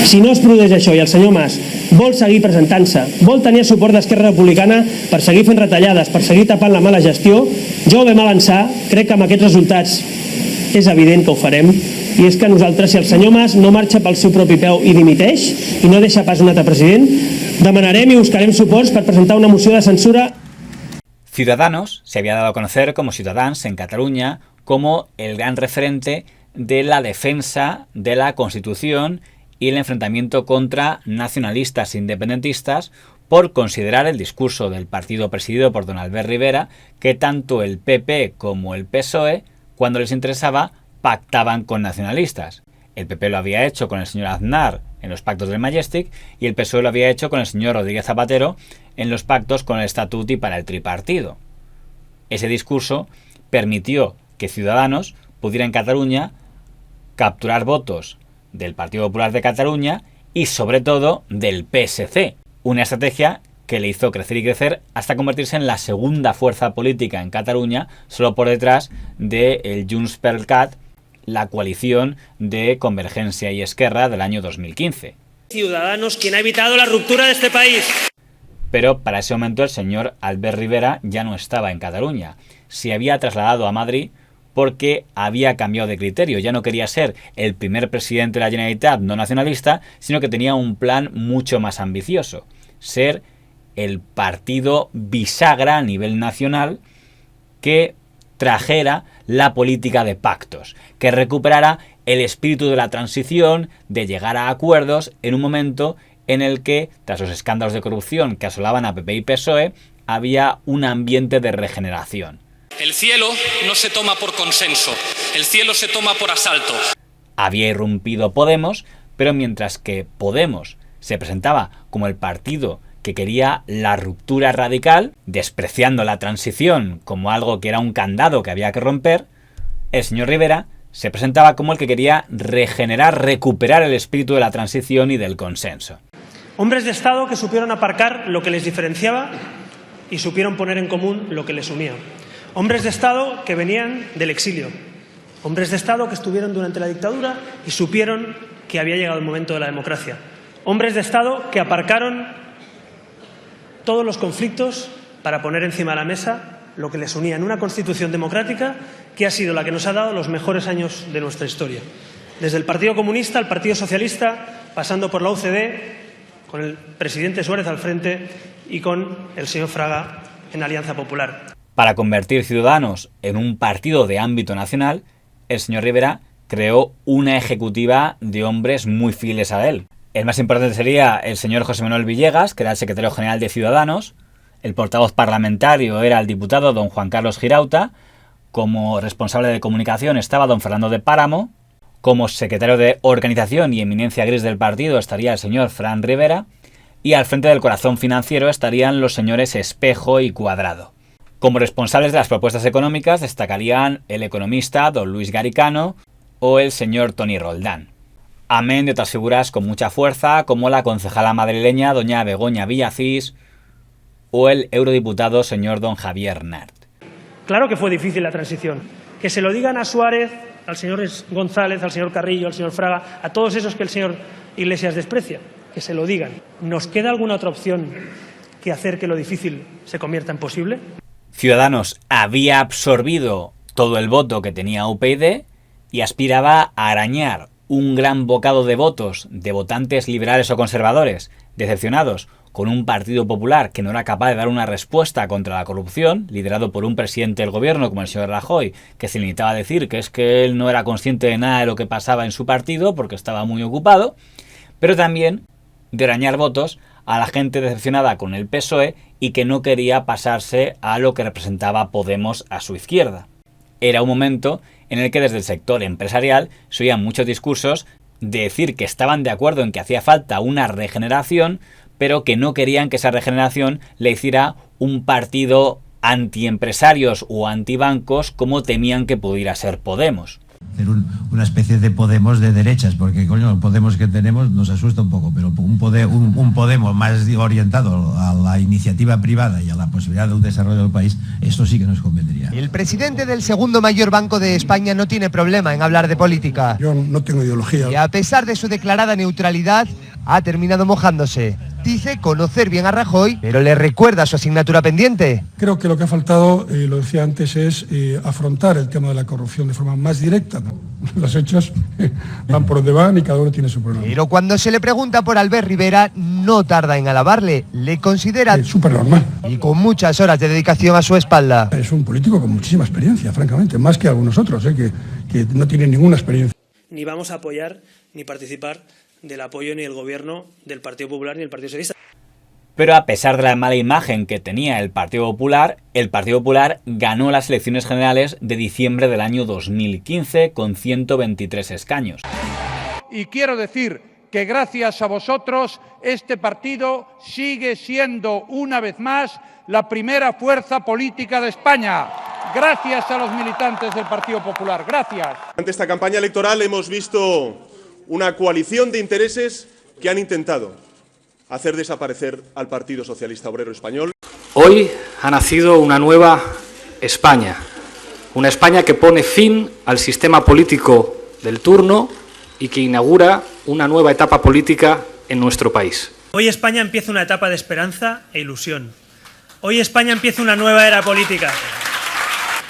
Si no es produeix això i el senyor Mas vol seguir presentant-se, vol tenir el suport d'Esquerra Republicana per seguir fent retallades, per seguir tapant la mala gestió, jo ho vam avançar, crec que amb aquests resultats és evident que ho farem, i és que nosaltres, si el senyor Mas no marxa pel seu propi peu i dimiteix i no deixa pas un altre president, demanarem i buscarem suports per presentar una moció de censura. Ciudadanos se había dado a conocer como Ciutadans en Cataluña como el gran referente de la defensa de la Constitución y el enfrentamiento contra nacionalistas e independentistas por considerar el discurso del partido presidido por don Albert Rivera que tanto el PP como el PSOE, cuando les interesaba, pactaban con nacionalistas. El PP lo había hecho con el señor Aznar en los pactos del Majestic y el PSOE lo había hecho con el señor Rodríguez Zapatero en los pactos con el Estatut y para el tripartido. Ese discurso permitió que Ciudadanos pudiera en Cataluña capturar votos del Partido Popular de Cataluña y sobre todo del PSC, una estrategia que le hizo crecer y crecer hasta convertirse en la segunda fuerza política en Cataluña, solo por detrás del Junts per Cat, la coalición de Convergencia y Esquerra del año 2015. Ciudadanos, quien ha evitado la ruptura de este país. Pero para ese momento el señor Albert Rivera ya no estaba en Cataluña. Se había trasladado a Madrid porque había cambiado de criterio. Ya no quería ser el primer presidente de la Generalitat no nacionalista, sino que tenía un plan mucho más ambicioso. Ser el partido bisagra a nivel nacional que trajera la política de pactos, que recuperara el espíritu de la transición, de llegar a acuerdos en un momento en el que, tras los escándalos de corrupción que asolaban a PP y PSOE, había un ambiente de regeneración. El cielo no se toma por consenso, el cielo se toma por asalto. Había irrumpido Podemos, pero mientras que Podemos se presentaba como el partido que quería la ruptura radical, despreciando la transición como algo que era un candado que había que romper, el señor Rivera se presentaba como el que quería regenerar, recuperar el espíritu de la transición y del consenso. Hombres de Estado que supieron aparcar lo que les diferenciaba y supieron poner en común lo que les unía. Hombres de Estado que venían del exilio. Hombres de Estado que estuvieron durante la dictadura y supieron que había llegado el momento de la democracia. Hombres de Estado que aparcaron todos los conflictos para poner encima de la mesa lo que les unía en una constitución democrática que ha sido la que nos ha dado los mejores años de nuestra historia. Desde el Partido Comunista al Partido Socialista, pasando por la UCD, con el presidente Suárez al frente y con el señor Fraga en Alianza Popular. Para convertir Ciudadanos en un partido de ámbito nacional, el señor Rivera creó una ejecutiva de hombres muy fieles a él. El más importante sería el señor José Manuel Villegas, que era el secretario general de Ciudadanos. El portavoz parlamentario era el diputado don Juan Carlos Girauta. Como responsable de comunicación estaba don Fernando de Páramo. Como secretario de organización y eminencia gris del partido estaría el señor Fran Rivera. Y al frente del corazón financiero estarían los señores Espejo y Cuadrado. Como responsables de las propuestas económicas destacarían el economista don Luis Garicano o el señor Toni Roldán. Amén de otras figuras con mucha fuerza como la concejala madrileña doña Begoña Villacís o el eurodiputado señor don Javier Nart. Claro que fue difícil la transición. Que se lo digan a Suárez, al señor González, al señor Carrillo, al señor Fraga, a todos esos que el señor Iglesias desprecia. Que se lo digan. ¿Nos queda alguna otra opción que hacer que lo difícil se convierta en posible? Ciudadanos había absorbido todo el voto que tenía UPyD y aspiraba a arañar un gran bocado de votos de votantes liberales o conservadores decepcionados con un Partido Popular que no era capaz de dar una respuesta contra la corrupción, liderado por un presidente del gobierno como el señor Rajoy, que se limitaba a decir que es que él no era consciente de nada de lo que pasaba en su partido porque estaba muy ocupado, pero también de arañar votos a la gente decepcionada con el PSOE y que no quería pasarse a lo que representaba Podemos a su izquierda. Era un momento en el que desde el sector empresarial se oían muchos discursos de decir que estaban de acuerdo en que hacía falta una regeneración, pero que no querían que esa regeneración le hiciera un partido antiempresarios o antibancos como temían que pudiera ser Podemos. Hacer una especie de Podemos de derechas, porque coño, el Podemos que tenemos nos asusta un poco, pero un Podemos más orientado a la iniciativa privada y a la posibilidad de un desarrollo del país, esto sí que nos convendría. El presidente del segundo mayor banco de España no tiene problema en hablar de política. Yo no tengo ideología. Y a pesar de su declarada neutralidad, ha terminado mojándose. Dice conocer bien a Rajoy, pero le recuerda su asignatura pendiente. Creo que lo que ha faltado, lo decía antes, es afrontar el tema de la corrupción de forma más directa, ¿no? Los hechos van por donde van y cada uno tiene su problema. Pero cuando se le pregunta por Albert Rivera, no tarda en alabarle. Le considera súper normal. Y con muchas horas de dedicación a su espalda. Es un político con muchísima experiencia, francamente, más que algunos otros, que no tienen ninguna experiencia. Ni vamos a apoyar ni participar del apoyo ni el gobierno del Partido Popular ni el Partido Socialista. Pero a pesar de la mala imagen que tenía el Partido Popular ganó las elecciones generales de diciembre del año 2015 con 123 escaños. Y quiero decir que gracias a vosotros este partido sigue siendo una vez más la primera fuerza política de España. Gracias a los militantes del Partido Popular. Gracias. Ante esta campaña electoral hemos visto una coalición de intereses que han intentado hacer desaparecer al Partido Socialista Obrero Español. Hoy ha nacido una nueva España, una España que pone fin al sistema político del turno y que inaugura una nueva etapa política en nuestro país. Hoy España empieza una etapa de esperanza e ilusión. Hoy España empieza una nueva era política.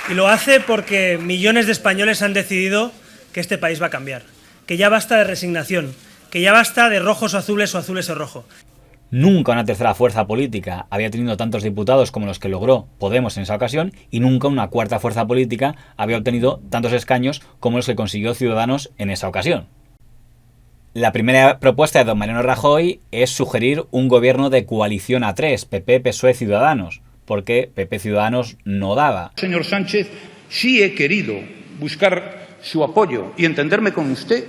Y lo hace porque millones de españoles han decidido que este país va a cambiar, que ya basta de resignación, que ya basta de rojos o azules o rojo. Nunca una tercera fuerza política había tenido tantos diputados como los que logró Podemos en esa ocasión y nunca una cuarta fuerza política había obtenido tantos escaños como los que consiguió Ciudadanos en esa ocasión. La primera propuesta de don Mariano Rajoy es sugerir un gobierno de coalición a tres, PP, PSOE, Ciudadanos, porque PP Ciudadanos no daba. Señor Sánchez, sí he querido buscar su apoyo y entenderme con usted.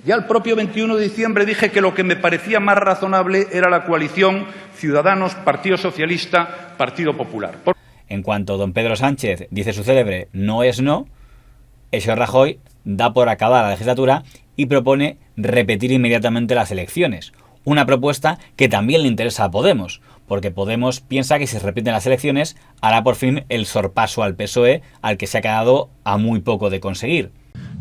Ya el propio 21 de diciembre dije que lo que me parecía más razonable era la coalición Ciudadanos, Partido Socialista, Partido Popular. En cuanto don Pedro Sánchez dice su célebre no es no, el señor Rajoy da por acabada la legislatura y propone repetir inmediatamente las elecciones. Una propuesta que también le interesa a Podemos, porque Podemos piensa que si se repiten las elecciones hará por fin el sorpaso al PSOE, al que se ha quedado a muy poco de conseguir.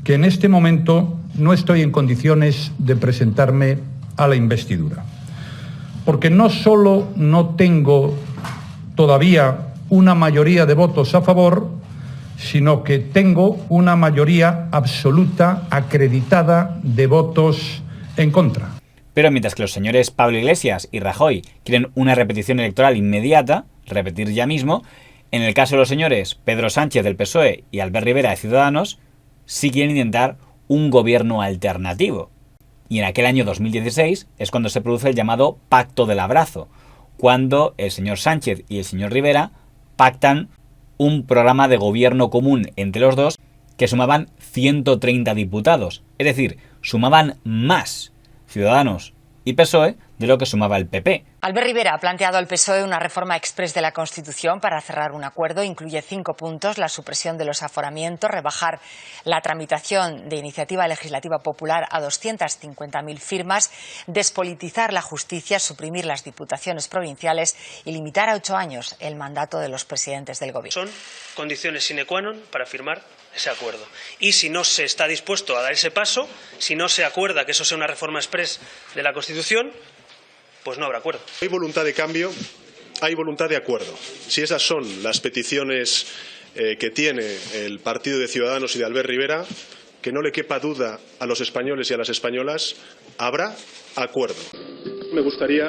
Que en este momento no estoy en condiciones de presentarme a la investidura. Porque no solo no tengo todavía una mayoría de votos a favor, sino que tengo una mayoría absoluta acreditada de votos en contra. Pero mientras que los señores Pablo Iglesias y Rajoy quieren una repetición electoral inmediata, repetir ya mismo, en el caso de los señores Pedro Sánchez del PSOE y Albert Rivera de Ciudadanos, sí quieren intentar un gobierno alternativo. Y en aquel año 2016 es cuando se produce el llamado Pacto del Abrazo, cuando el señor Sánchez y el señor Rivera pactan un programa de gobierno común entre los dos que sumaban 130 diputados, es decir, sumaban más Ciudadanos y PSOE de lo que sumaba el PP. Albert Rivera ha planteado al PSOE una reforma exprés de la Constitución para cerrar un acuerdo. Incluye 5 puntos: la supresión de los aforamientos, rebajar la tramitación de iniciativa legislativa popular a 250.000 firmas, despolitizar la justicia, suprimir las diputaciones provinciales y limitar a 8 años el mandato de los presidentes del gobierno. Son condiciones sine qua non para firmar ese acuerdo. Y si no se está dispuesto a dar ese paso, si no se acuerda que eso sea una reforma exprés de la Constitución, pues no habrá acuerdo. Hay voluntad de cambio, hay voluntad de acuerdo. Si esas son las peticiones que tiene el Partido de Ciudadanos y de Albert Rivera, que no le quepa duda a los españoles y a las españolas, habrá acuerdo. Me gustaría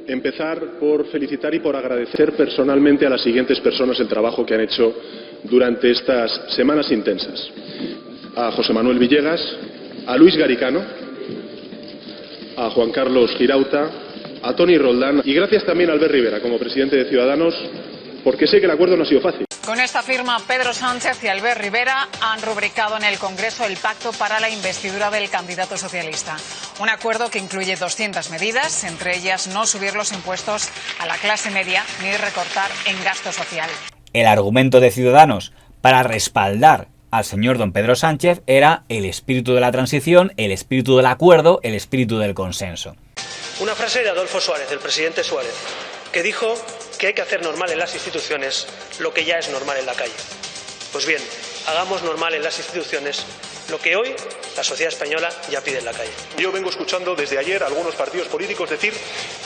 empezar por felicitar y por agradecer personalmente a las siguientes personas el trabajo que han hecho durante estas semanas intensas. A José Manuel Villegas, a Luis Garicano, a Juan Carlos Girauta, a Toni Roldán y gracias también a Albert Rivera como presidente de Ciudadanos, porque sé que el acuerdo no ha sido fácil. Con esta firma, Pedro Sánchez y Albert Rivera han rubricado en el Congreso el pacto para la investidura del candidato socialista. Un acuerdo que incluye 200 medidas, entre ellas no subir los impuestos a la clase media ni recortar en gasto social. El argumento de Ciudadanos para respaldar al señor don Pedro Sánchez era el espíritu de la transición, el espíritu del acuerdo, el espíritu del consenso. Una frase de Adolfo Suárez, del presidente Suárez, que dijo que hay que hacer normal en las instituciones lo que ya es normal en la calle. Pues bien, hagamos normal en las instituciones lo que hoy la sociedad española ya pide en la calle. Yo vengo escuchando desde ayer a algunos partidos políticos decir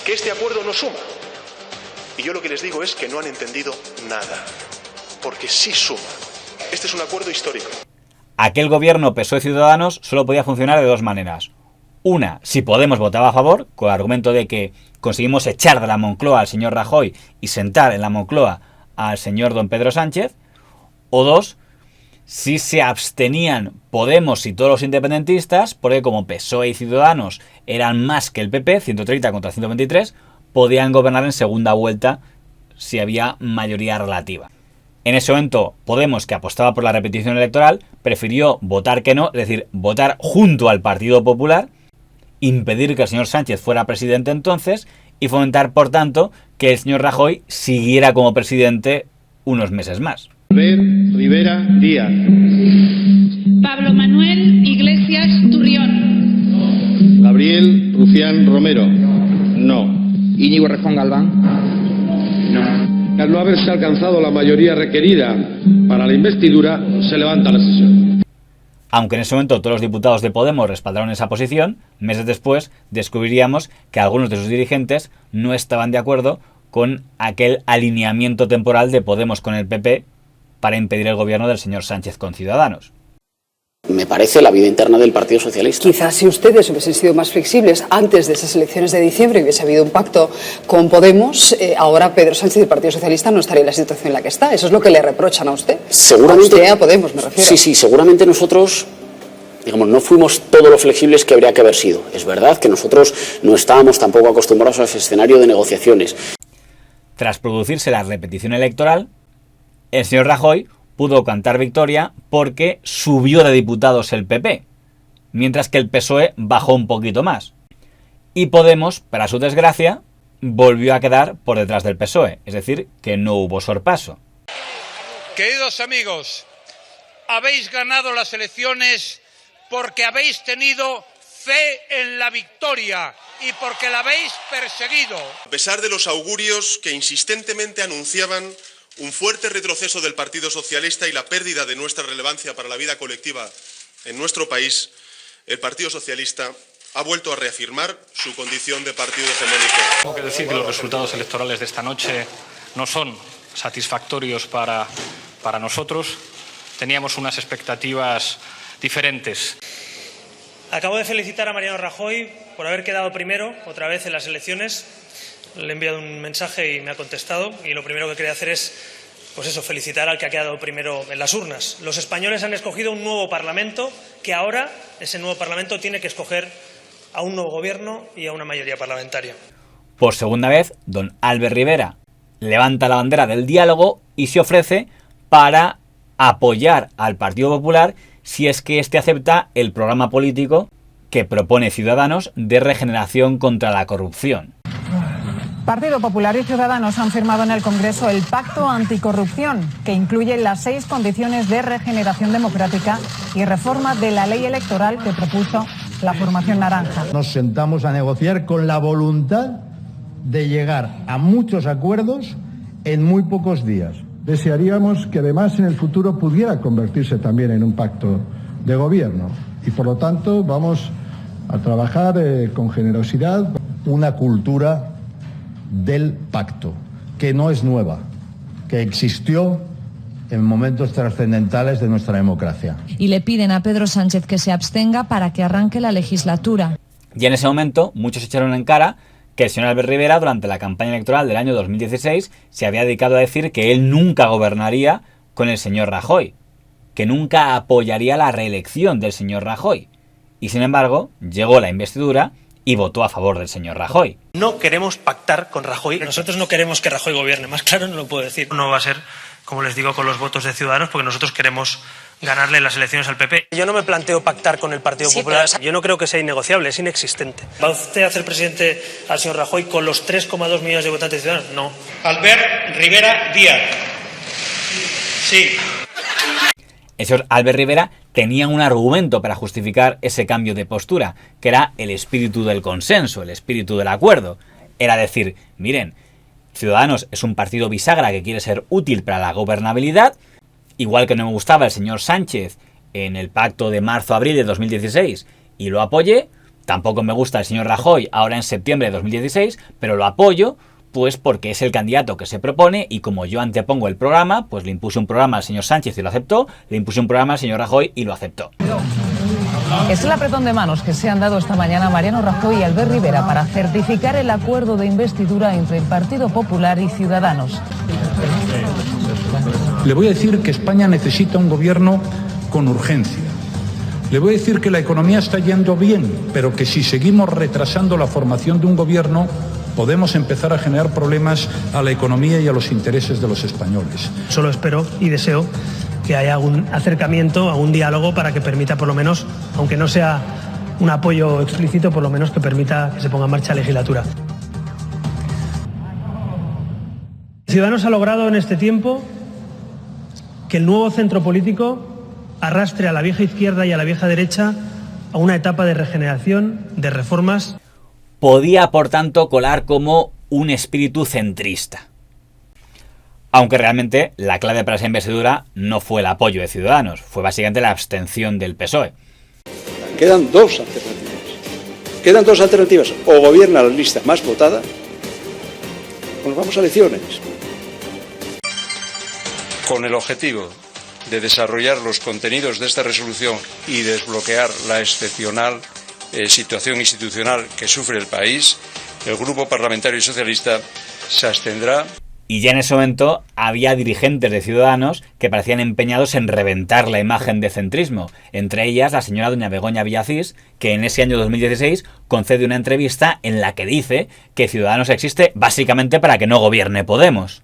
que este acuerdo no suma. Y yo lo que les digo es que no han entendido nada, porque sí suma. Este es un acuerdo histórico. Aquel gobierno PSOE-Ciudadanos solo podía funcionar de dos maneras. Una, si Podemos votaba a favor, con el argumento de que conseguimos echar de la Moncloa al señor Rajoy y sentar en la Moncloa al señor don Pedro Sánchez. O dos, si se abstenían Podemos y todos los independentistas, porque como PSOE y Ciudadanos eran más que el PP, 130 contra 123, podían gobernar en segunda vuelta si había mayoría relativa. En ese momento, Podemos, que apostaba por la repetición electoral, prefirió votar que no, es decir, votar junto al Partido Popular, impedir que el señor Sánchez fuera presidente entonces y fomentar, por tanto, que el señor Rajoy siguiera como presidente unos meses más. Rivera Díaz. Pablo Manuel Iglesias Turrión. Gabriel Rufián Romero. No. Íñigo Errejón Galván. No. Al no haberse alcanzado la mayoría requerida para la investidura, se levanta la sesión. Aunque en ese momento todos los diputados de Podemos respaldaron esa posición, meses después descubriríamos que algunos de sus dirigentes no estaban de acuerdo con aquel alineamiento temporal de Podemos con el PP para impedir el gobierno del señor Sánchez con Ciudadanos. Me parece la vida interna del Partido Socialista. Quizás si ustedes hubiesen sido más flexibles antes de esas elecciones de diciembre y hubiese habido un pacto con Podemos, ahora Pedro Sánchez y el Partido Socialista no estaría en la situación en la que está. Eso es lo que le reprochan a usted. Seguramente. A usted, a Podemos, me refiero. Sí, seguramente nosotros, digamos, no fuimos todo lo flexibles que habría que haber sido. Es verdad que nosotros no estábamos tampoco acostumbrados a ese escenario de negociaciones. Tras producirse la repetición electoral, el señor Rajoy pudo cantar victoria porque subió de diputados el PP, mientras que el PSOE bajó un poquito más. Y Podemos, para su desgracia, volvió a quedar por detrás del PSOE, es decir, que no hubo sorpaso. Queridos amigos, habéis ganado las elecciones porque habéis tenido fe en la victoria y porque la habéis perseguido. A pesar de los augurios que insistentemente anunciaban un fuerte retroceso del Partido Socialista y la pérdida de nuestra relevancia para la vida colectiva en nuestro país, el Partido Socialista ha vuelto a reafirmar su condición de partido hegemónico. Tengo que decir que los resultados electorales de esta noche no son satisfactorios para nosotros. Teníamos unas expectativas diferentes. Acabo de felicitar a Mariano Rajoy por haber quedado primero otra vez en las elecciones. Le he enviado un mensaje y me ha contestado, y lo primero que quería hacer es, felicitar al que ha quedado primero en las urnas. Los españoles han escogido un nuevo Parlamento, que ahora ese nuevo Parlamento tiene que escoger a un nuevo gobierno y a una mayoría parlamentaria. Por segunda vez, don Albert Rivera levanta la bandera del diálogo y se ofrece para apoyar al Partido Popular si es que éste acepta el programa político que propone Ciudadanos de regeneración contra la corrupción. Partido Popular y Ciudadanos han firmado en el Congreso el Pacto Anticorrupción, que incluye las 6 condiciones de regeneración democrática y reforma de la ley electoral que propuso la formación naranja. Nos sentamos a negociar con la voluntad de llegar a muchos acuerdos en muy pocos días. Desearíamos que además en el futuro pudiera convertirse también en un pacto de gobierno y por lo tanto vamos a trabajar con generosidad. Una cultura del pacto, que no es nueva, que existió en momentos trascendentales de nuestra democracia. Y le piden a Pedro Sánchez que se abstenga para que arranque la legislatura. Y en ese momento muchos echaron en cara que el señor Albert Rivera, durante la campaña electoral del año 2016, se había dedicado a decir que él nunca gobernaría con el señor Rajoy, que nunca apoyaría la reelección del señor Rajoy. Y sin embargo, llegó la investidura y votó a favor del señor Rajoy. No queremos pactar con Rajoy. Nosotros no queremos que Rajoy gobierne. Más claro no lo puedo decir. No va a ser, como les digo, con los votos de Ciudadanos, porque nosotros queremos ganarle las elecciones al PP. Yo no me planteo pactar con el Partido Popular. Yo no creo que sea innegociable, es inexistente. ¿Va usted a hacer presidente al señor Rajoy con los 3,2 millones de votantes de Ciudadanos? No. Albert Rivera Díaz. Sí. El señor Albert Rivera tenía un argumento para justificar ese cambio de postura, que era el espíritu del consenso, el espíritu del acuerdo. Era decir, miren, Ciudadanos es un partido bisagra que quiere ser útil para la gobernabilidad, igual que no me gustaba el señor Sánchez en el pacto de marzo-abril de 2016 y lo apoyé, tampoco me gusta el señor Rajoy ahora en septiembre de 2016, pero lo apoyo pues porque es el candidato que se propone y como yo antepongo el programa, pues le impuse un programa al señor Sánchez y lo aceptó, le impuse un programa al señor Rajoy y lo aceptó. Es el apretón de manos que se han dado esta mañana Mariano Rajoy y Albert Rivera para certificar el acuerdo de investidura entre el Partido Popular y Ciudadanos. Le voy a decir que España necesita un gobierno con urgencia. Le voy a decir que la economía está yendo bien, pero que si seguimos retrasando la formación de un gobierno, podemos empezar a generar problemas a la economía y a los intereses de los españoles. Solo espero y deseo que haya algún acercamiento, algún diálogo para que permita por lo menos, aunque no sea un apoyo explícito, por lo menos que permita que se ponga en marcha la legislatura. Ciudadanos ha logrado en este tiempo que el nuevo centro político arrastre a la vieja izquierda y a la vieja derecha a una etapa de regeneración, de reformas. Podía, por tanto, colar como un espíritu centrista. Aunque realmente la clave para esa investidura no fue el apoyo de Ciudadanos, fue básicamente la abstención del PSOE. Quedan dos alternativas. O gobierna la lista más votada, o nos vamos a elecciones. Con el objetivo de desarrollar los contenidos de esta resolución y desbloquear la excepcional situación institucional que sufre el país, el Grupo Parlamentario Socialista se abstendrá. Y ya en ese momento había dirigentes de Ciudadanos que parecían empeñados en reventar la imagen de centrismo. Entre ellas la señora doña Begoña Villacís, que en ese año 2016 concede una entrevista en la que dice que Ciudadanos existe básicamente para que no gobierne Podemos.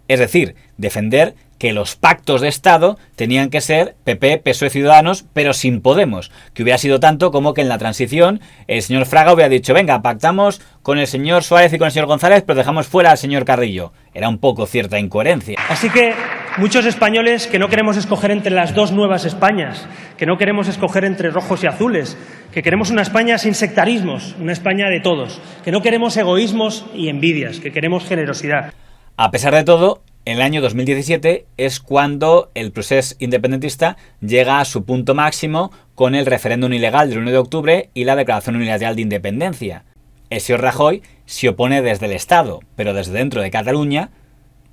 Es decir, defender que los pactos de Estado tenían que ser PP, PSOE, Ciudadanos, pero sin Podemos, que hubiera sido tanto como que en la transición el señor Fraga hubiera dicho, venga, pactamos con el señor Suárez y con el señor González, pero dejamos fuera al señor Carrillo. Era un poco cierta incoherencia. Así que muchos españoles que no queremos escoger entre las dos nuevas Españas, que no queremos escoger entre rojos y azules, que queremos una España sin sectarismos, una España de todos, que no queremos egoísmos y envidias, que queremos generosidad. A pesar de todo, en el año 2017 es cuando el proceso independentista llega a su punto máximo con el referéndum ilegal del 1 de octubre y la declaración unilateral de independencia. El señor Rajoy se opone desde el Estado, pero desde dentro de Cataluña,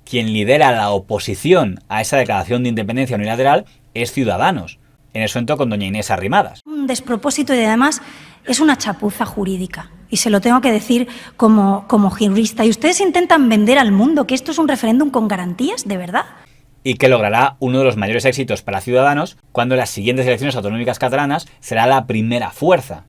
quien lidera la oposición a esa declaración de independencia unilateral es Ciudadanos, en ese momento con doña Inés Arrimadas. Un despropósito y además es una chapuza jurídica. Y se lo tengo que decir como jurista. ¿Y ustedes intentan vender al mundo que esto es un referéndum con garantías? ¿De verdad? Y que logrará uno de los mayores éxitos para Ciudadanos cuando en las siguientes elecciones autonómicas catalanas será la primera fuerza.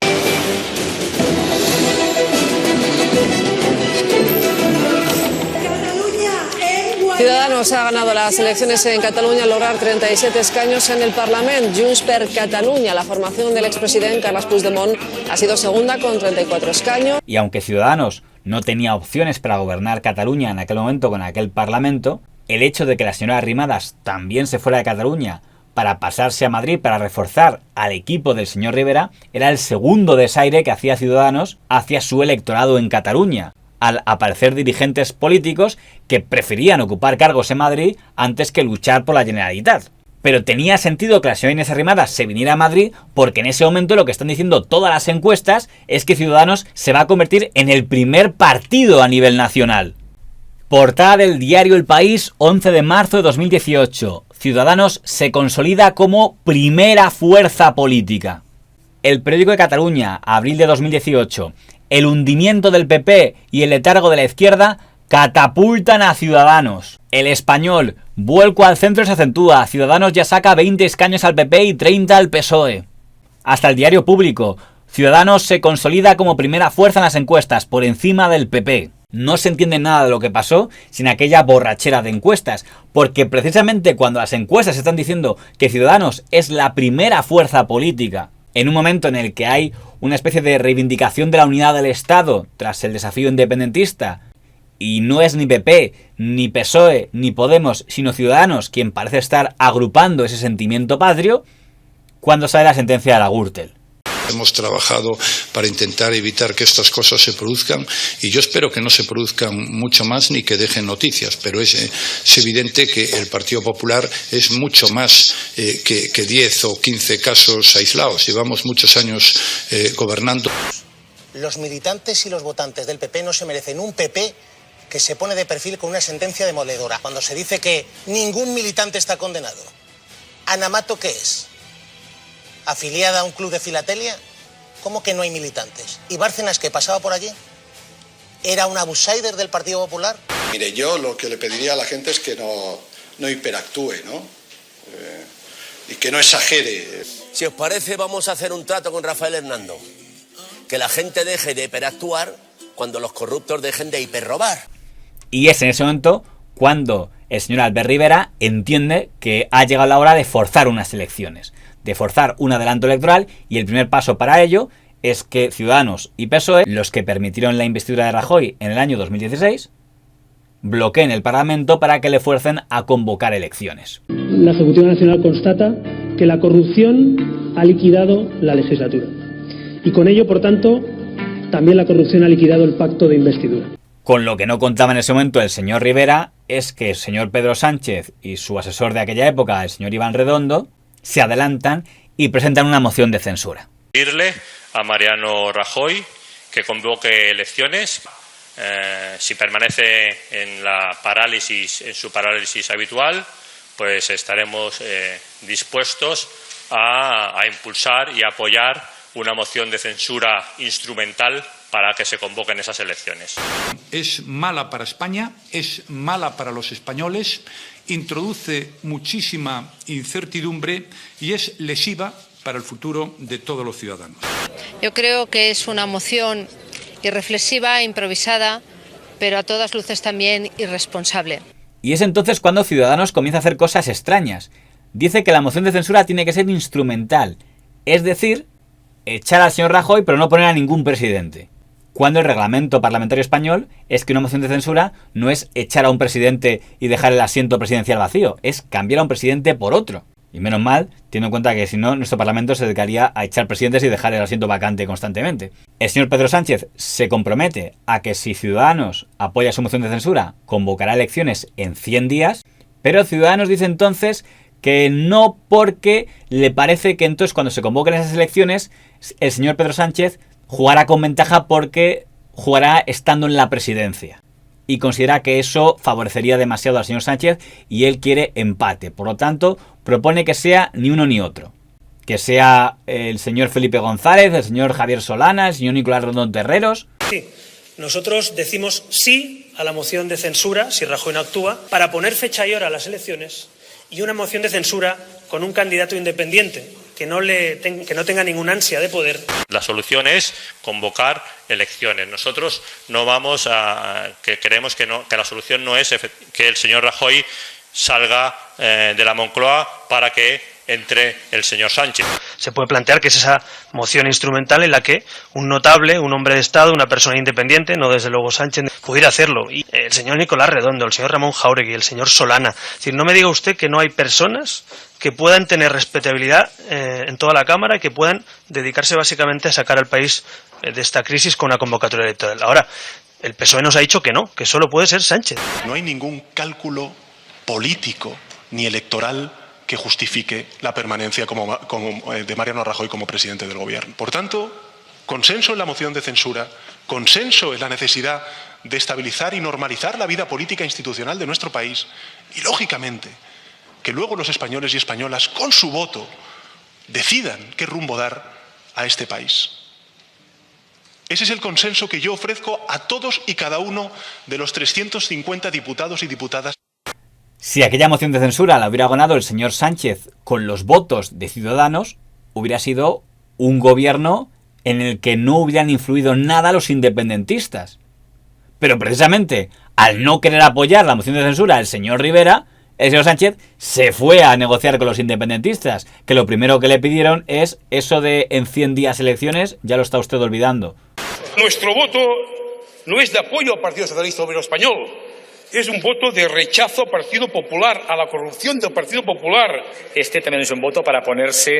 Ciudadanos ha ganado las elecciones en Cataluña al lograr 37 escaños en el Parlament. Junts per Catalunya, la formación del expresidente Carles Puigdemont, ha sido segunda con 34 escaños. Y aunque Ciudadanos no tenía opciones para gobernar Cataluña en aquel momento con aquel Parlamento, el hecho de que la señora Arrimadas también se fuera de Cataluña para pasarse a Madrid para reforzar al equipo del señor Rivera era el segundo desaire que hacía Ciudadanos hacia su electorado en Cataluña, al aparecer dirigentes políticos que preferían ocupar cargos en Madrid antes que luchar por la Generalitat. Pero tenía sentido que la señora Inés Arrimadas se viniera a Madrid porque en ese momento lo que están diciendo todas las encuestas es que Ciudadanos se va a convertir en el primer partido a nivel nacional. Portada del diario El País, 11 de marzo de 2018. Ciudadanos se consolida como primera fuerza política. El Periódico de Cataluña, abril de 2018. El hundimiento del PP y el letargo de la izquierda catapultan a Ciudadanos. El Español, vuelco al centro se acentúa. Ciudadanos ya saca 20 escaños al PP y 30 al PSOE. Hasta el Diario Público. Ciudadanos se consolida como primera fuerza en las encuestas, por encima del PP. No se entiende nada de lo que pasó sin aquella borrachera de encuestas, porque precisamente cuando las encuestas están diciendo que Ciudadanos es la primera fuerza política, en un momento en el que hay una especie de reivindicación de la unidad del Estado tras el desafío independentista, y no es ni PP, ni PSOE, ni Podemos, sino Ciudadanos quien parece estar agrupando ese sentimiento patrio, cuando sale la sentencia de la Gürtel. Hemos trabajado para intentar evitar que estas cosas se produzcan y yo espero que no se produzcan mucho más ni que dejen noticias, pero es evidente que el Partido Popular es mucho más que 10 o 15 casos aislados. Llevamos muchos años gobernando. Los militantes y los votantes del PP no se merecen un PP que se pone de perfil con una sentencia demoledora. Cuando se dice que ningún militante está condenado. ¿Ana Mato qué es? ¿Afiliada a un club de filatelia? ¿Cómo que no hay militantes? ¿Y Bárcenas, que pasaba por allí? ¿Era un outsider del Partido Popular? Mire, yo lo que le pediría a la gente es que no hiperactúe, ¿no? Y que no exagere. Si os parece, vamos a hacer un trato con Rafael Hernando. Que la gente deje de hiperactuar cuando los corruptos dejen de hiperrobar. Y es en ese momento cuando el señor Albert Rivera entiende que ha llegado la hora de forzar unas elecciones, de forzar un adelanto electoral, y el primer paso para ello es que Ciudadanos y PSOE, los que permitieron la investidura de Rajoy en el año 2016, bloqueen el Parlamento para que le fuercen a convocar elecciones. La Ejecutiva Nacional constata que la corrupción ha liquidado la legislatura y con ello, por tanto, también la corrupción ha liquidado el pacto de investidura. Con lo que no contaba en ese momento el señor Rivera es que el señor Pedro Sánchez y su asesor de aquella época, el señor Iván Redondo, se adelantan y presentan una moción de censura. Pedirle a Mariano Rajoy que convoque elecciones. Si permanece en su parálisis habitual, pues estaremos dispuestos a impulsar y apoyar una moción de censura instrumental para que se convoquen esas elecciones. Es mala para España, es mala para los españoles, introduce muchísima incertidumbre y es lesiva para el futuro de todos los ciudadanos. Yo creo que es una moción irreflexiva, improvisada, pero a todas luces también irresponsable. Y es entonces cuando Ciudadanos comienza a hacer cosas extrañas. Dice que la moción de censura tiene que ser instrumental, es decir, echar al señor Rajoy pero no poner a ningún presidente. Cuando el reglamento parlamentario español es que una moción de censura no es echar a un presidente y dejar el asiento presidencial vacío, es cambiar a un presidente por otro. Y menos mal, teniendo en cuenta que si no, nuestro Parlamento se dedicaría a echar presidentes y dejar el asiento vacante constantemente. El señor Pedro Sánchez se compromete a que si Ciudadanos apoya su moción de censura, convocará elecciones en 100 días, pero Ciudadanos dice entonces que no, porque le parece que entonces cuando se convoquen esas elecciones, el señor Pedro Sánchez jugará con ventaja porque jugará estando en la presidencia. Y considera que eso favorecería demasiado al señor Sánchez y él quiere empate. Por lo tanto, propone que sea ni uno ni otro. Que sea el señor Felipe González, el señor Javier Solana, el señor Nicolás Rondón Terreros. Sí, nosotros decimos sí a la moción de censura, si Rajoy no actúa, para poner fecha y hora a las elecciones, y una moción de censura con un candidato independiente, que no tenga ninguna ansia de poder. La solución es convocar elecciones. Nosotros no vamos que creemos que la solución no es que el señor Rajoy salga de la Moncloa para que entre el señor Sánchez. Se puede plantear que es esa moción instrumental en la que un notable, un hombre de Estado, una persona independiente, no desde luego Sánchez, pudiera hacerlo. Y el señor Nicolás Redondo, el señor Ramón Jáuregui, el señor Solana. Es decir, no me diga usted que no hay personas que puedan tener respetabilidad en toda la Cámara y que puedan dedicarse básicamente a sacar al país de esta crisis con una convocatoria electoral. Ahora, el PSOE nos ha dicho que no, que solo puede ser Sánchez. No hay ningún cálculo político ni electoral que justifique la permanencia de Mariano Rajoy como presidente del gobierno. Por tanto, consenso en la moción de censura, consenso en la necesidad de estabilizar y normalizar la vida política e institucional de nuestro país y, lógicamente, que luego los españoles y españolas, con su voto, decidan qué rumbo dar a este país. Ese es el consenso que yo ofrezco a todos y cada uno de los 350 diputados y diputadas. Si aquella moción de censura la hubiera ganado el señor Sánchez con los votos de Ciudadanos, hubiera sido un gobierno en el que no hubieran influido nada los independentistas. Pero precisamente, al no querer apoyar la moción de censura del señor Rivera, el señor Sánchez se fue a negociar con los independentistas, que lo primero que le pidieron es eso de en 100 días elecciones, ya lo está usted olvidando. Nuestro voto no es de apoyo al Partido Socialista Obrero Español, es un voto de rechazo al Partido Popular, a la corrupción del Partido Popular. Este también es un voto para ponerse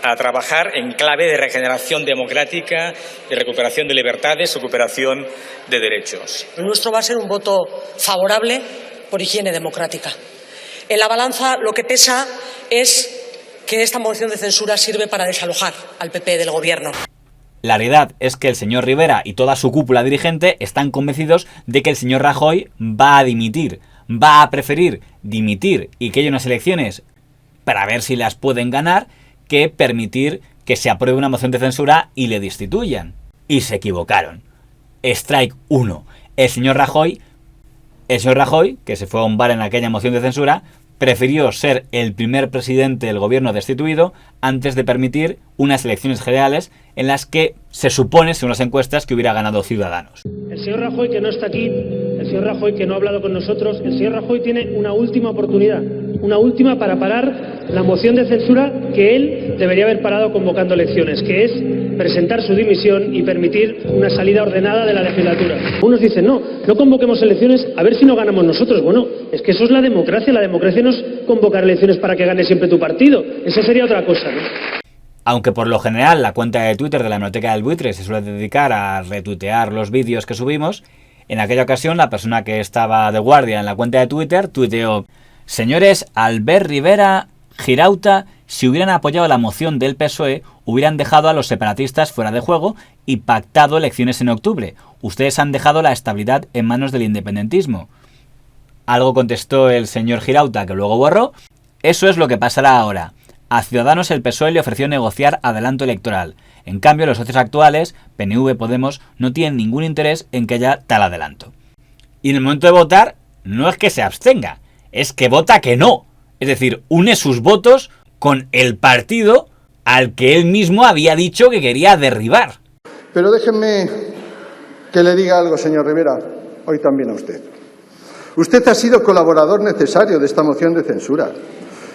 a trabajar en clave de regeneración democrática, de recuperación de libertades, recuperación de derechos. El nuestro va a ser un voto favorable por higiene democrática. En la balanza lo que pesa es que esta moción de censura sirve para desalojar al PP del Gobierno. La realidad es que el señor Rivera y toda su cúpula dirigente están convencidos de que el señor Rajoy va a dimitir, va a preferir dimitir y que haya unas elecciones para ver si las pueden ganar, que permitir que se apruebe una moción de censura y le destituyan. Y se equivocaron. Strike 1. El señor Rajoy, que se fue a un bar en aquella moción de censura, prefirió ser el primer presidente del gobierno destituido antes de permitir unas elecciones generales en las que se supone, según las encuestas, que hubiera ganado Ciudadanos. El señor Rajoy, que no está aquí, el señor Rajoy, que no ha hablado con nosotros, el señor Rajoy tiene una última oportunidad, una última para parar la moción de censura que él debería haber parado convocando elecciones, que es presentar su dimisión y permitir una salida ordenada de la legislatura. Unos dicen, no convoquemos elecciones a ver si no ganamos nosotros. Bueno, es que eso es la democracia no es convocar elecciones para que gane siempre tu partido, eso sería otra cosa, ¿no? Aunque por lo general la cuenta de Twitter de la Hemeroteca del Buitre se suele dedicar a retuitear los vídeos que subimos, en aquella ocasión la persona que estaba de guardia en la cuenta de Twitter tuiteó: señores Albert Rivera, Girauta, si hubieran apoyado la moción del PSOE, hubieran dejado a los separatistas fuera de juego y pactado elecciones en octubre. Ustedes han dejado la estabilidad en manos del independentismo. Algo contestó el señor Girauta, que luego borró: eso es lo que pasará ahora. A Ciudadanos el PSOE le ofreció negociar adelanto electoral. En cambio, los socios actuales, PNV, Podemos, no tienen ningún interés en que haya tal adelanto. Y en el momento de votar, no es que se abstenga, es que vota que no. Es decir, une sus votos con el partido al que él mismo había dicho que quería derribar. Pero déjenme que le diga algo, señor Rivera, hoy también a usted. Usted ha sido colaborador necesario de esta moción de censura.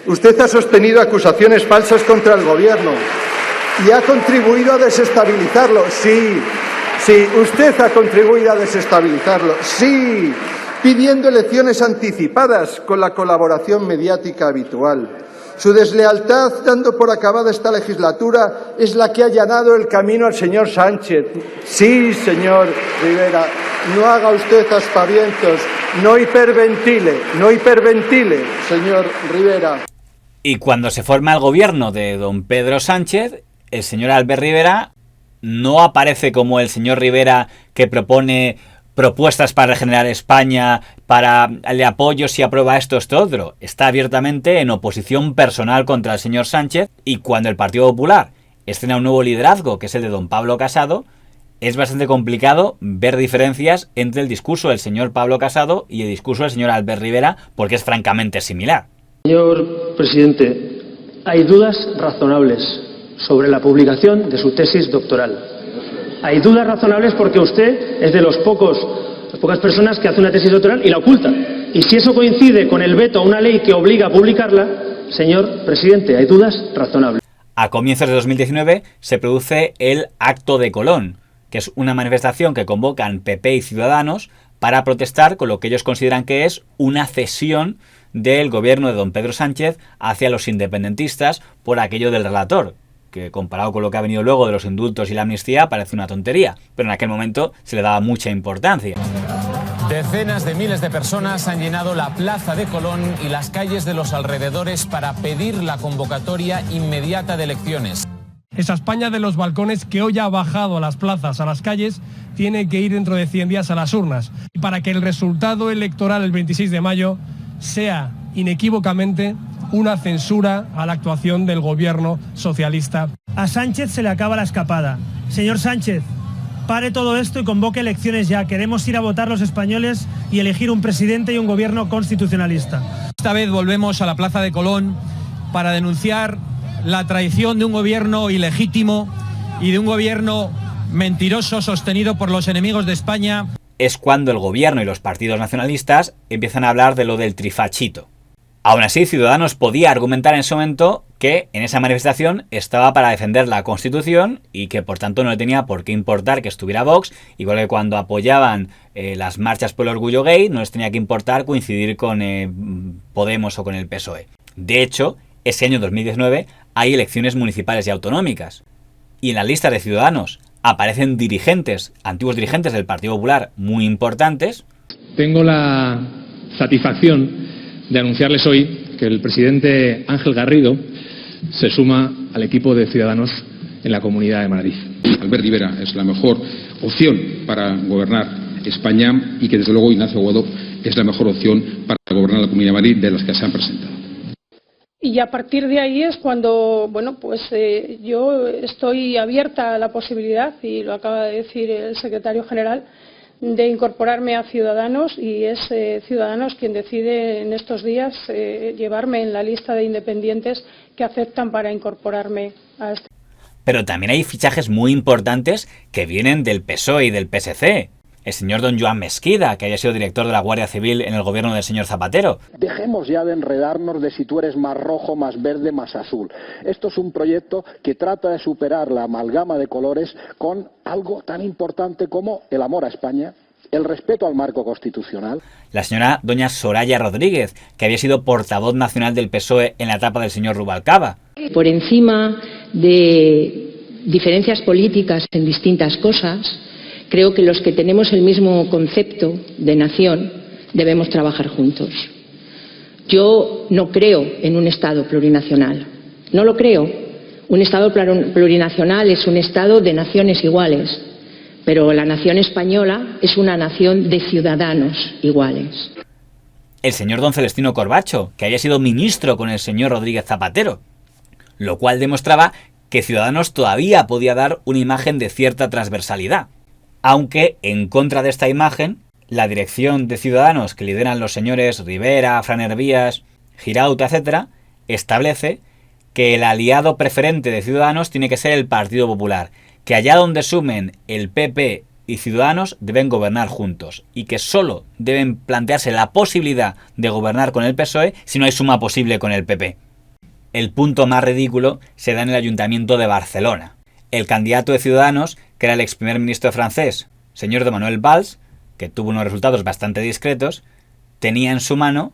Usted ha sostenido acusaciones falsas contra el Gobierno y ha contribuido a desestabilizarlo. Sí, usted ha contribuido a desestabilizarlo. Sí, pidiendo elecciones anticipadas con la colaboración mediática habitual. Su deslealtad, dando por acabada esta legislatura, es la que ha allanado el camino al señor Sánchez. Sí, señor Rivera, no haga usted aspavientos, no hiperventile, señor Rivera. Y cuando se forma el gobierno de don Pedro Sánchez, el señor Albert Rivera no aparece como el señor Rivera que propone propuestas para regenerar España, para el apoyo si aprueba esto otro. Está abiertamente en oposición personal contra el señor Sánchez, y cuando el Partido Popular estrena un nuevo liderazgo, que es el de don Pablo Casado, es bastante complicado ver diferencias entre el discurso del señor Pablo Casado y el discurso del señor Albert Rivera, porque es francamente similar. Señor presidente, hay dudas razonables sobre la publicación de su tesis doctoral. Hay dudas razonables porque usted es de las pocas personas que hace una tesis doctoral y la oculta. Y si eso coincide con el veto a una ley que obliga a publicarla, señor presidente, hay dudas razonables. A comienzos de 2019 se produce el Acto de Colón, que es una manifestación que convocan PP y Ciudadanos para protestar con lo que ellos consideran que es una cesión del gobierno de don Pedro Sánchez hacia los independentistas por aquello del relator, que comparado con lo que ha venido luego de los indultos y la amnistía parece una tontería, pero en aquel momento se le daba mucha importancia. Decenas de miles de personas han llenado la Plaza de Colón y las calles de los alrededores para pedir la convocatoria inmediata de elecciones. Esa España de los balcones que hoy ha bajado a las plazas, a las calles, tiene que ir dentro de 100 días a las urnas. Y para que el resultado electoral el 26 de mayo sea inequívocamente una censura a la actuación del gobierno socialista. A Sánchez se le acaba la escapada. Señor Sánchez, pare todo esto y convoque elecciones ya. Queremos ir a votar los españoles y elegir un presidente y un gobierno constitucionalista. Esta vez volvemos a la Plaza de Colón para denunciar la traición de un gobierno ilegítimo y de un gobierno mentiroso sostenido por los enemigos de España. Es cuando el gobierno y los partidos nacionalistas empiezan a hablar de lo del trifachito. Aún así, Ciudadanos podía argumentar en ese momento que en esa manifestación estaba para defender la Constitución y que por tanto no le tenía por qué importar que estuviera Vox, igual que cuando apoyaban las marchas por el orgullo gay no les tenía que importar coincidir con Podemos o con el PSOE. De hecho, ese año 2019 hay elecciones municipales y autonómicas. Y en la lista de Ciudadanos aparecen dirigentes, antiguos dirigentes del Partido Popular muy importantes. Tengo la satisfacción de anunciarles hoy que el presidente Ángel Garrido se suma al equipo de Ciudadanos en la Comunidad de Madrid. Albert Rivera es la mejor opción para gobernar España y que desde luego Ignacio Guado es la mejor opción para gobernar la Comunidad de Madrid de las que se han presentado. Y a partir de ahí es cuando, yo estoy abierta a la posibilidad, y lo acaba de decir el secretario general, de incorporarme a Ciudadanos, y es Ciudadanos quien decide en estos días llevarme en la lista de independientes que aceptan para incorporarme a este. Pero también hay fichajes muy importantes que vienen del PSOE y del PSC. El señor don Joan Mesquida, que haya sido director de la Guardia Civil en el gobierno del señor Zapatero. Dejemos ya de enredarnos de si tú eres más rojo, más verde, más azul. Esto es un proyecto que trata de superar la amalgama de colores con algo tan importante como el amor a España, el respeto al marco constitucional. La señora doña Soraya Rodríguez, que había sido portavoz nacional del PSOE en la etapa del señor Rubalcaba. Por encima de diferencias políticas en distintas cosas, creo que los que tenemos el mismo concepto de nación debemos trabajar juntos. Yo no creo en un Estado plurinacional. No lo creo. Un Estado plurinacional es un Estado de naciones iguales, pero la nación española es una nación de ciudadanos iguales. El señor don Celestino Corbacho, que había sido ministro con el señor Rodríguez Zapatero, lo cual demostraba que Ciudadanos todavía podía dar una imagen de cierta transversalidad. Aunque, en contra de esta imagen, la dirección de Ciudadanos que lideran los señores Rivera, Fran Hervías, Girauta, etc., establece que el aliado preferente de Ciudadanos tiene que ser el Partido Popular, que allá donde sumen el PP y Ciudadanos deben gobernar juntos, y que solo deben plantearse la posibilidad de gobernar con el PSOE si no hay suma posible con el PP. El punto más ridículo se da en el Ayuntamiento de Barcelona. El candidato de Ciudadanos, que era el ex primer ministro francés, señor de Manuel Valls, que tuvo unos resultados bastante discretos, tenía en su mano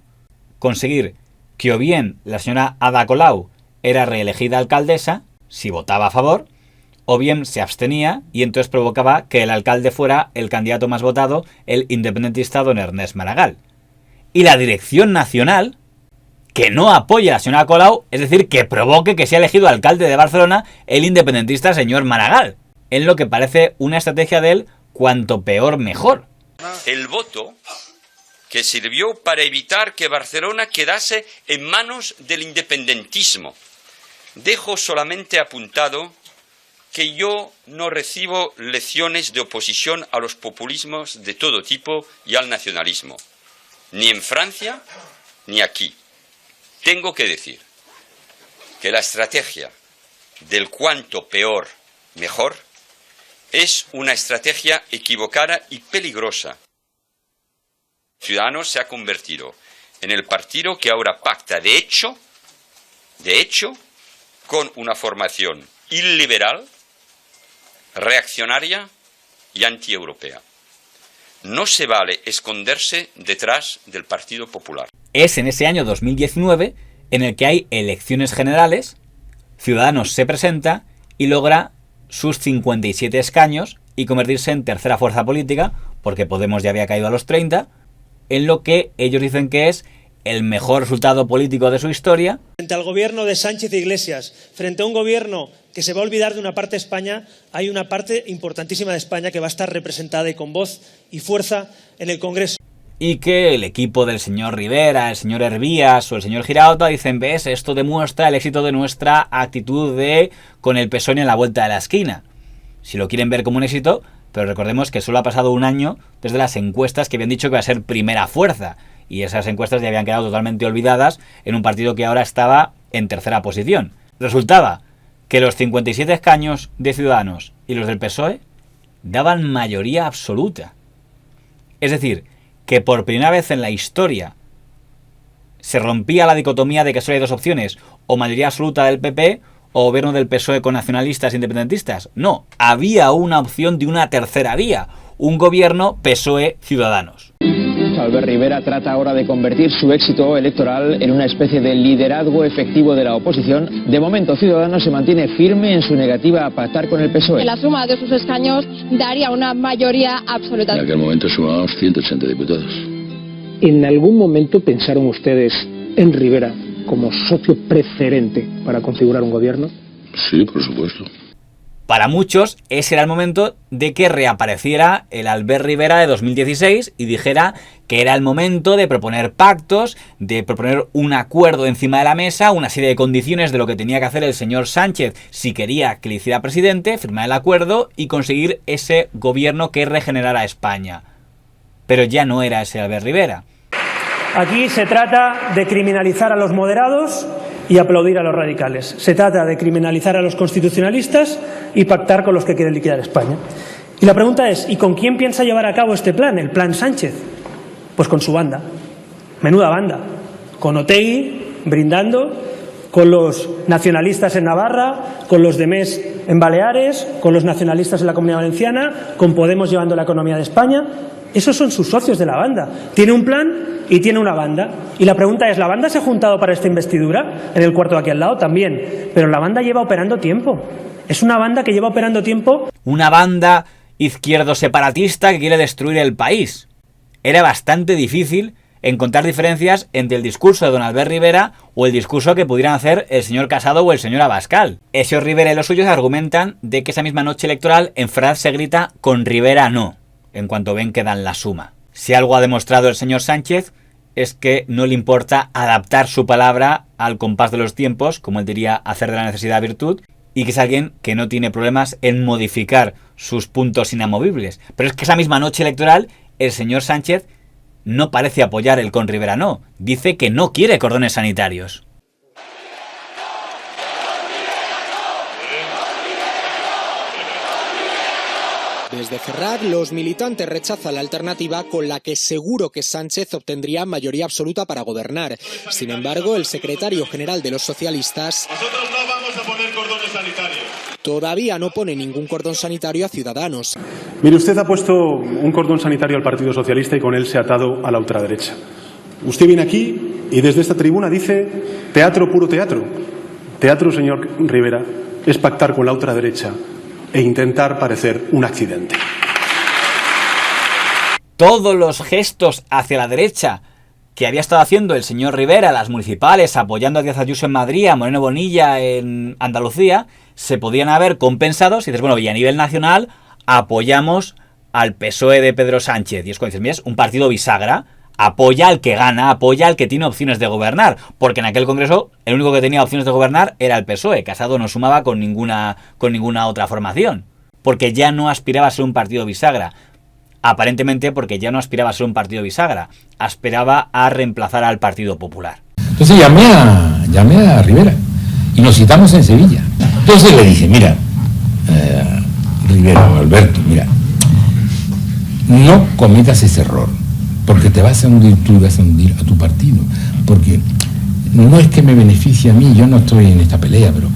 conseguir que o bien la señora Ada Colau era reelegida alcaldesa, si votaba a favor, o bien se abstenía y entonces provocaba que el alcalde fuera el candidato más votado, el independentista don Ernest Maragall. Y la dirección nacional, que no apoya a la señora Colau, es decir, que provoque que sea elegido alcalde de Barcelona el independentista señor Maragall, en lo que parece una estrategia de él cuanto peor mejor. El voto que sirvió para evitar que Barcelona quedase en manos del independentismo. Dejo solamente apuntado que yo no recibo lecciones de oposición a los populismos de todo tipo y al nacionalismo, ni en Francia ni aquí. Tengo que decir que la estrategia del cuanto peor, mejor, es una estrategia equivocada y peligrosa. Ciudadanos se ha convertido en el partido que ahora pacta, de hecho, con una formación iliberal, reaccionaria y antieuropea. No se vale esconderse detrás del Partido Popular. Es en ese año 2019 en el que hay elecciones generales, Ciudadanos se presenta y logra sus 57 escaños y convertirse en tercera fuerza política, porque Podemos ya había caído a los 30, en lo que ellos dicen que es el mejor resultado político de su historia. Frente al gobierno de Sánchez e Iglesias, frente a un gobierno que se va a olvidar de una parte de España, hay una parte importantísima de España que va a estar representada y con voz y fuerza en el Congreso. Y que el equipo del señor Rivera, el señor Hervías o el señor Girauta dicen, ves, esto demuestra el éxito de nuestra actitud de con el PSOE en la vuelta de la esquina. Si lo quieren ver como un éxito, pero recordemos que solo ha pasado un año desde las encuestas que habían dicho que iba a ser primera fuerza. Y esas encuestas ya habían quedado totalmente olvidadas en un partido que ahora estaba en tercera posición. Resultaba que los 57 escaños de Ciudadanos y los del PSOE daban mayoría absoluta. Es decir, que por primera vez en la historia se rompía la dicotomía de que solo hay dos opciones, o mayoría absoluta del PP o gobierno del PSOE con nacionalistas e independentistas. No, había una opción de una tercera vía, un gobierno PSOE-Ciudadanos. A Albert Rivera trata ahora de convertir su éxito electoral en una especie de liderazgo efectivo de la oposición. De momento, Ciudadanos se mantiene firme en su negativa a pactar con el PSOE. La suma de sus escaños daría una mayoría absoluta. En aquel momento sumábamos 180 diputados. ¿En algún momento pensaron ustedes en Rivera como socio preferente para configurar un gobierno? Sí, por supuesto. Para muchos, ese era el momento de que reapareciera el Albert Rivera de 2016 y dijera que era el momento de proponer pactos, de proponer un acuerdo encima de la mesa, una serie de condiciones de lo que tenía que hacer el señor Sánchez si quería que le hiciera presidente, firmar el acuerdo y conseguir ese gobierno que regenerara España. Pero ya no era ese Albert Rivera. Aquí se trata de criminalizar a los moderados y aplaudir a los radicales. Se trata de criminalizar a los constitucionalistas y pactar con los que quieren liquidar España. Y la pregunta es, ¿y con quién piensa llevar a cabo este plan, el plan Sánchez? Pues con su banda. Menuda banda. Con Otegi brindando, con los nacionalistas en Navarra, con los de MES en Baleares, con los nacionalistas en la Comunidad Valenciana, con Podemos llevando la economía de España. Esos son sus socios de la banda. Tiene un plan y tiene una banda. Y la pregunta es, ¿la banda se ha juntado para esta investidura? En el cuarto de aquí al lado también. Pero la banda lleva operando tiempo. Es una banda que lleva operando tiempo. Una banda izquierdo-separatista que quiere destruir el país. Era bastante difícil encontrar diferencias entre el discurso de don Albert Rivera o el discurso que pudieran hacer el señor Casado o el señor Abascal. El señor Rivera y los suyos argumentan de que esa misma noche electoral en Ferraz se grita «con Rivera no», en cuanto ven que dan la suma. Si algo ha demostrado el señor Sánchez es que no le importa adaptar su palabra al compás de los tiempos, como él diría, hacer de la necesidad virtud, y que es alguien que no tiene problemas en modificar sus puntos inamovibles. Pero es que esa misma noche electoral el señor Sánchez no parece apoyar el con Rivera no, dice que no quiere cordones sanitarios. Desde Ferraz, los militantes rechazan la alternativa con la que seguro que Sánchez obtendría mayoría absoluta para gobernar. Sin embargo, el secretario general de los socialistas... Nosotros no vamos a poner cordones sanitarios. Todavía no pone ningún cordón sanitario a Ciudadanos. Mire, usted ha puesto un cordón sanitario al Partido Socialista y con él se ha atado a la ultraderecha. Usted viene aquí y desde esta tribuna dice teatro, puro teatro. Teatro, señor Rivera, es pactar con la ultraderecha e intentar parecer un accidente. Todos los gestos hacia la derecha que había estado haciendo el señor Rivera, las municipales, apoyando a Díaz Ayuso en Madrid, a Moreno Bonilla en Andalucía, se podían haber compensado si dices, bueno, y a nivel nacional apoyamos al PSOE de Pedro Sánchez. Y es cuando dices, mira, es un partido bisagra, apoya al que gana, apoya al que tiene opciones de gobernar, porque en aquel congreso el único que tenía opciones de gobernar era el PSOE. Casado no sumaba con ninguna otra formación, porque ya no aspiraba a ser un partido bisagra. Aparentemente porque ya no aspiraba a ser un partido bisagra, aspiraba a reemplazar al Partido Popular. Entonces llamé a Rivera y nos citamos en Sevilla. Entonces le dije, mira, Rivera o Alberto, mira, no cometas ese error, porque te vas a hundir tú y vas a hundir a tu partido, porque no es que me beneficie a mí, yo no estoy en esta pelea, pero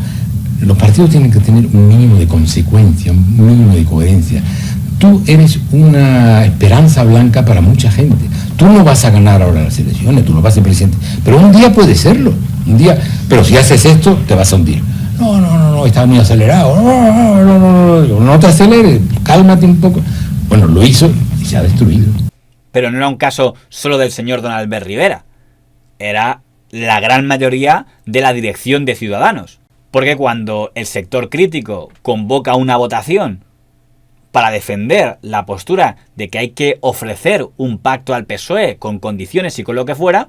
los partidos tienen que tener un mínimo de consecuencia, un mínimo de coherencia. Tú eres una esperanza blanca para mucha gente. Tú no vas a ganar ahora las elecciones, tú no vas a ser presidente, pero un día puedes serlo, un día, pero si haces esto te vas a hundir. No, estás muy acelerado, no te aceleres, cálmate un poco. Bueno, lo hizo y se ha destruido. Pero no era un caso solo del señor don Albert Rivera, era la gran mayoría de la dirección de Ciudadanos. Porque cuando el sector crítico convoca una votación para defender la postura de que hay que ofrecer un pacto al PSOE con condiciones y con lo que fuera,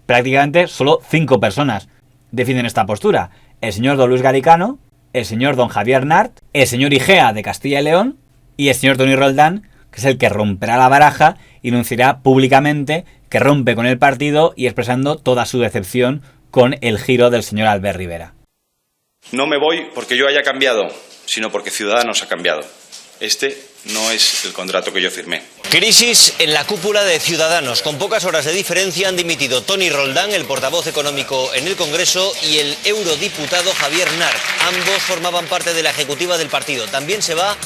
prácticamente solo 5 personas defienden esta postura. El señor don Luis Garicano, el señor don Javier Nart, el señor Igea de Castilla y León y el señor Toni Roldán, que es el que romperá la baraja y anunciará públicamente que rompe con el partido y expresando toda su decepción con el giro del señor Albert Rivera. No me voy porque yo haya cambiado, sino porque Ciudadanos ha cambiado. Este no es el contrato que yo firmé. Crisis en la cúpula de Ciudadanos. Con pocas horas de diferencia han dimitido Toni Roldán, el portavoz económico en el Congreso, y el eurodiputado Javier Nart. Ambos formaban parte de la ejecutiva del partido. También se va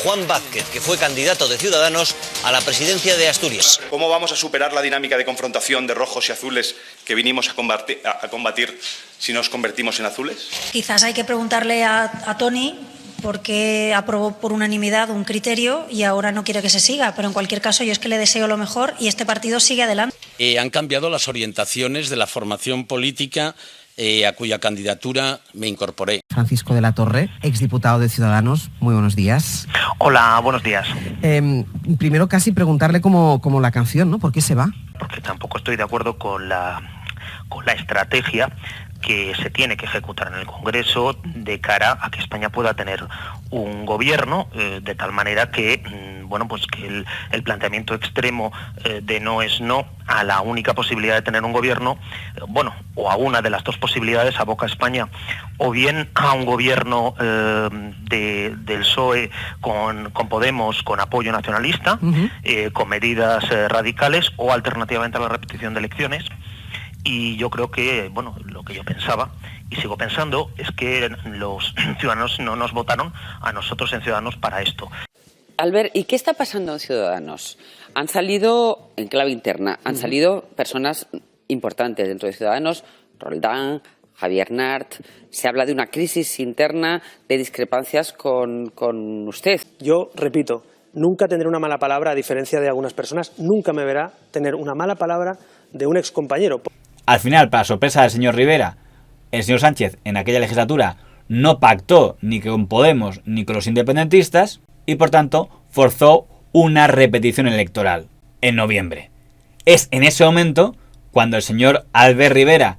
Juan Vázquez, que fue candidato de Ciudadanos a la presidencia de Asturias. ¿Cómo vamos a superar la dinámica de confrontación de rojos y azules que vinimos a combatir si nos convertimos en azules? Quizás hay que preguntarle a Toni por qué aprobó por unanimidad un criterio y ahora no quiere que se siga, pero en cualquier caso yo es que le deseo lo mejor y este partido sigue adelante. Han cambiado las orientaciones de la formación política a cuya candidatura me incorporé. Francisco de la Torre, exdiputado de Ciudadanos, muy buenos días. Hola, buenos días. Primero casi preguntarle como la canción, ¿no? ¿Por qué se va? Porque tampoco estoy de acuerdo con la estrategia que se tiene que ejecutar en el Congreso de cara a que España pueda tener un gobierno de tal manera que, que el planteamiento extremo de no es no a la única posibilidad de tener un gobierno, o a una de las dos posibilidades, aboca a España o bien a un gobierno del PSOE con Podemos, con apoyo nacionalista, con medidas radicales, o alternativamente a la repetición de elecciones. Y yo creo que, lo que yo pensaba y sigo pensando es que los ciudadanos no nos votaron a nosotros en Ciudadanos para esto. Albert, ¿y qué está pasando en Ciudadanos? Han salido, en clave interna, salido personas importantes dentro de Ciudadanos, Roldán, Javier Nart. Se habla de una crisis interna, de discrepancias con usted. Yo repito, nunca tendré una mala palabra, a diferencia de algunas personas, nunca me verá tener una mala palabra de un excompañero. Al final, para sorpresa del señor Rivera, el señor Sánchez en aquella legislatura no pactó ni con Podemos ni con los independentistas y por tanto forzó una repetición electoral en noviembre. Es en ese momento cuando el señor Albert Rivera,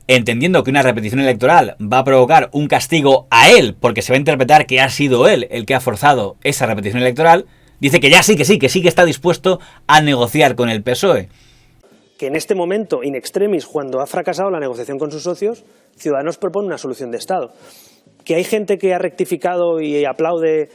entendiendo que una repetición electoral va a provocar un castigo a él, porque se va a interpretar que ha sido él el que ha forzado esa repetición electoral, dice que ya sí que está dispuesto a negociar con el PSOE. Que en este momento, in extremis, cuando ha fracasado la negociación con sus socios, Ciudadanos propone una solución de Estado. Que hay gente que ha rectificado y aplaude.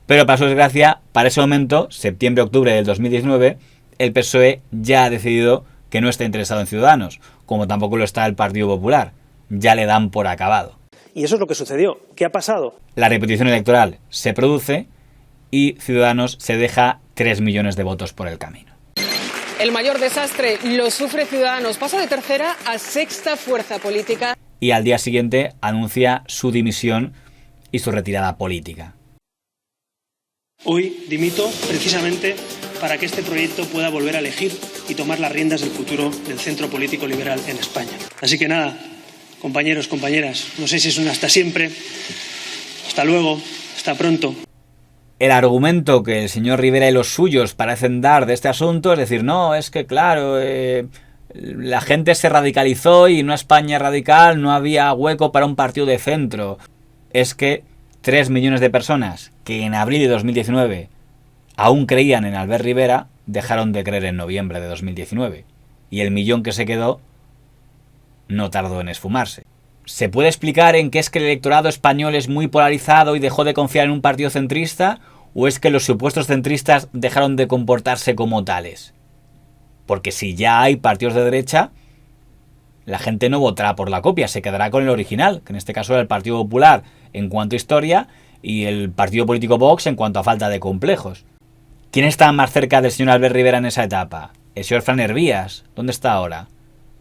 Pero para su desgracia, para ese momento, septiembre-octubre del 2019, el PSOE ya ha decidido que no está interesado en Ciudadanos, como tampoco lo está el Partido Popular. Ya le dan por acabado. Y eso es lo que sucedió. ¿Qué ha pasado? La repetición electoral se produce y Ciudadanos se deja 3 millones de votos por el camino. El mayor desastre lo sufre Ciudadanos. Pasa de tercera a sexta fuerza política. Y al día siguiente anuncia su dimisión y su retirada política. Hoy dimito precisamente para que este proyecto pueda volver a elegir y tomar las riendas del futuro del centro político liberal en España. Así que nada, compañeros, compañeras, no sé si es un hasta siempre, hasta luego, hasta pronto. El argumento que el señor Rivera y los suyos parecen dar de este asunto es decir, no, es que claro, la gente se radicalizó y en una España radical no había hueco para un partido de centro. Es que 3 millones de personas que en abril de 2019 aún creían en Albert Rivera dejaron de creer en noviembre de 2019. Y el millón que se quedó no tardó en esfumarse. ¿Se puede explicar en qué es que el electorado español es muy polarizado y dejó de confiar en un partido centrista? ¿O es que los supuestos centristas dejaron de comportarse como tales? Porque si ya hay partidos de derecha, la gente no votará por la copia, se quedará con el original, que en este caso era el Partido Popular en cuanto a historia y el partido político Vox en cuanto a falta de complejos. ¿Quién está más cerca del señor Albert Rivera en esa etapa? El señor Fran Hervías, ¿dónde está ahora?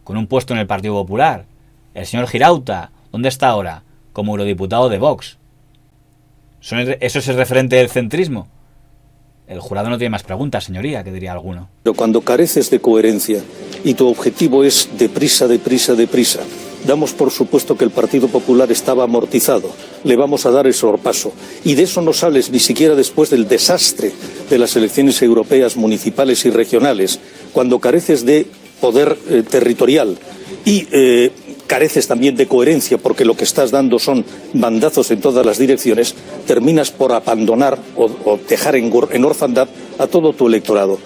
Con un puesto en el Partido Popular. El señor Girauta, ¿dónde está ahora? Como eurodiputado de Vox. ¿Eso es el referente del centrismo? El jurado no tiene más preguntas, señoría, que diría alguno. Pero cuando careces de coherencia y tu objetivo es deprisa, damos por supuesto que el Partido Popular estaba amortizado. Le vamos a dar el sorpaso. Y de eso no sales ni siquiera después del desastre de las elecciones europeas, municipales y regionales, cuando careces de poder territorial y careces también de coherencia, porque lo que estás dando son bandazos en todas las direcciones, terminas por abandonar o dejar en orfandad a todo tu electorado.